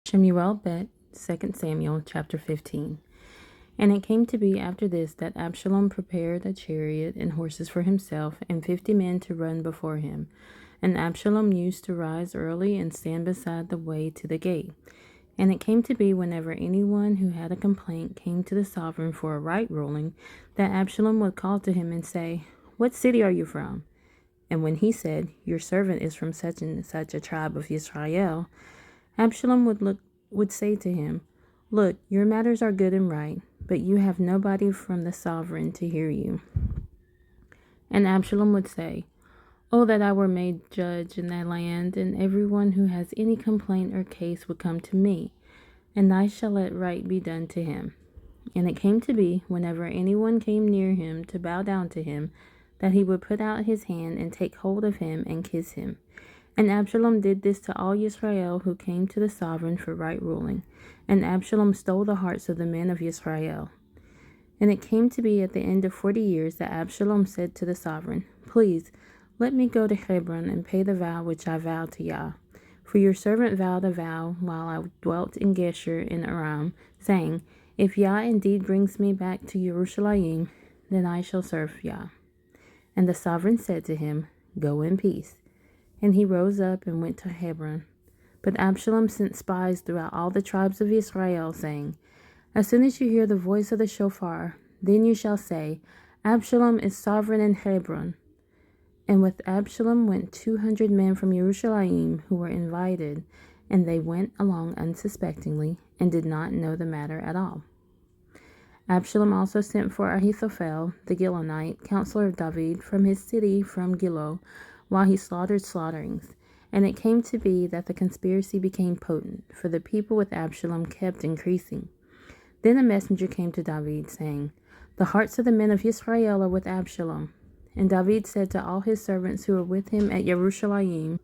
Shemu'ėl Bête, 2 Samuel, chapter 15. And it came to be after this that Absalom prepared a chariot and horses for himself, and 50 men to run before him. And Absalom used to rise early and stand beside the way to the gate. And it came to be whenever anyone who had a complaint came to the sovereign for a right ruling, that Absalom would call to him and say, "What city are you from?" And when he said, "Your servant is from such and such a tribe of Israel," Absalom would say to him, "Look, your matters are good and right, but you have nobody from the sovereign to hear you." And Absalom would say, "Oh, that I were made judge in that land, and everyone who has any complaint or case would come to me, and I shall let right be done to him." And it came to be, whenever anyone came near him to bow down to him, that he would put out his hand and take hold of him and kiss him. And Absalom did this to all Israel who came to the sovereign for right ruling. And Absalom stole the hearts of the men of Israel. And it came to be at the end of 40 years that Absalom said to the sovereign, "Please, let me go to Hebron and pay the vow which I vowed to Yah. For your servant vowed a vow while I dwelt in Geshur in Aram, saying, If Yah indeed brings me back to Jerusalem, then I shall serve Yah." And the sovereign said to him, "Go in peace." And he rose up and went to Hebron. But Absalom sent spies throughout all the tribes of Israel, saying, "As soon as you hear the voice of the shofar, then you shall say, Absalom is sovereign in Hebron." And with Absalom went 200 men from Jerusalem who were invited, and they went along unsuspectingly and did not know the matter at all. Absalom also sent for Ahithophel, the Gilonite, counselor of David, from his city from Gilo, while he slaughtered slaughterings. And it came to be that the conspiracy became potent, for the people with Absalom kept increasing. Then a messenger came to David, saying, "The hearts of the men of Israel are with Absalom." And David said to all his servants who were with him at Jerusalem,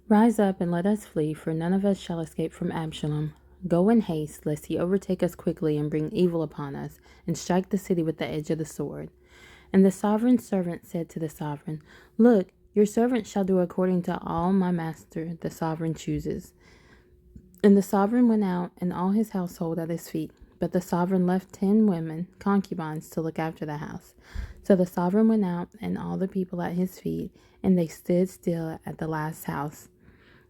"Rise up and let us flee, for none of us shall escape from Absalom. Go in haste, lest he overtake us quickly and bring evil upon us, and strike the city with the edge of the sword." And the sovereign's servant said to the sovereign, "Look, your servant shall do according to all my master the sovereign chooses." And the sovereign went out, and all his household at his feet. But the sovereign left 10 women, concubines, to look after the house. So the sovereign went out, and all the people at his feet, and they stood still at the last house.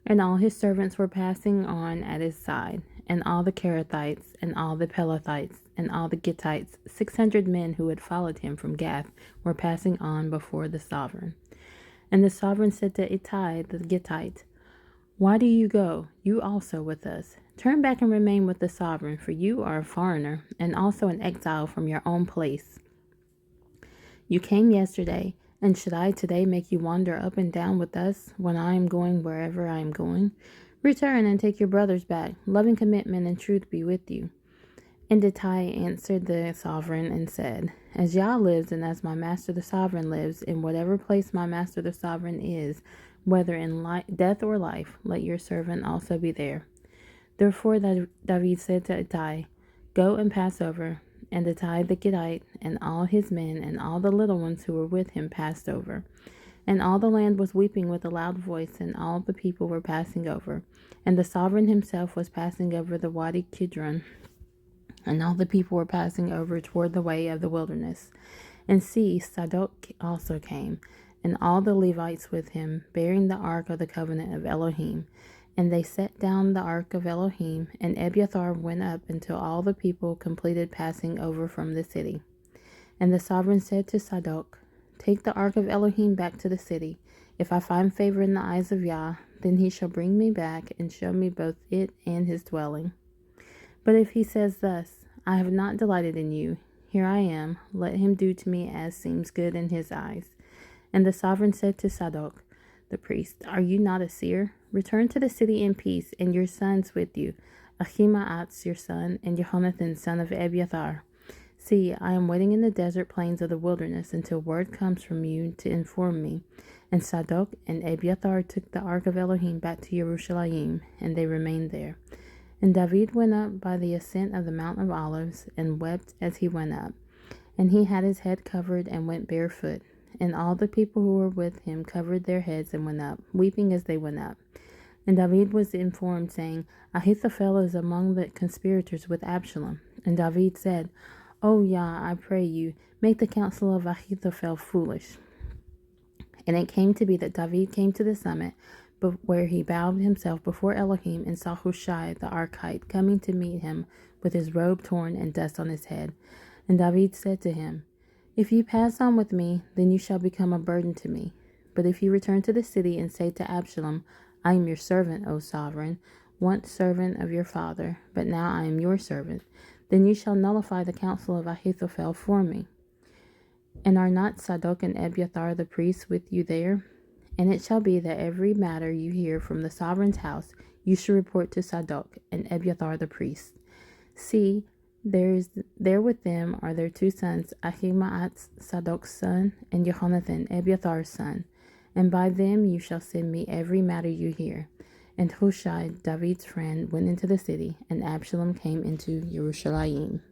And all his servants were passing on at his side, and all the Kerethites, and all the Pelethites, and all the Gittites, 600 men who had followed him from Gath, were passing on before the sovereign. And the sovereign said to Ittai the Gittite, "Why do you go, you also with us? Turn back and remain with the sovereign, for you are a foreigner, and also an exile from your own place. You came yesterday, and should I today make you wander up and down with us, when I am going wherever I am going? Return and take your brothers back. Loving commitment and truth be with you." And Ittai answered the sovereign and said, "As Yah lives, and as my master the sovereign lives, in whatever place my master the sovereign is, whether in death or life, let your servant also be there." Therefore David said to Ittai, "Go and pass over." And Ittai the Gittite, and all his men, and all the little ones who were with him, passed over. And all the land was weeping with a loud voice, and all the people were passing over. And the sovereign himself was passing over the Wadi Kidron, and all the people were passing over toward the way of the wilderness. And see, Zadok also came, and all the Levites with him, bearing the ark of the covenant of Elohim. And they set down the ark of Elohim, and Abiathar went up until all the people completed passing over from the city. And the sovereign said to Zadok, "Take the ark of Elohim back to the city. If I find favor in the eyes of Yah, then he shall bring me back and show me both it and his dwelling. But if he says thus, I have not delighted in you, here I am, let him do to me as seems good in his eyes." And the sovereign said to Zadok the priest, "Are you not a seer? Return to the city in peace, and your sons with you, Ahimaaz your son, and Jehonathan son of Abiathar. See, I am waiting in the desert plains of the wilderness until word comes from you to inform me." And Zadok and Abiathar took the ark of Elohim back to Jerusalem, and they remained there. And David went up by the ascent of the Mount of Olives, and wept as he went up. And he had his head covered, and went barefoot. And all the people who were with him covered their heads and went up, weeping as they went up. And David was informed, saying, Ahithophel is among the conspirators with Absalom. And David said, O Yah, I pray you, make the counsel of Ahithophel foolish. And it came to be that David came to the summit, where he bowed himself before Elohim, and saw Hushai the Archite coming to meet him with his robe torn and dust on his head. And David said to him, If you pass on with me, then you shall become a burden to me. But if you return to the city and say to Absalom, I am your servant, O sovereign, once servant of your father, but now I am your servant, then you shall nullify the counsel of Ahithophel for me. And are not Zadok and Abiathar the priests with you there? And it shall be that every matter you hear from the sovereign's house, you shall report to Zadok and Abiathar the priests. See, there with them are their two sons, Ahimaaz, Zadok's son, and Jehonathan, Abiathar's son. And by them you shall send me every matter you hear. And Hushai, David's friend, went into the city, and Absalom came into Jerusalem.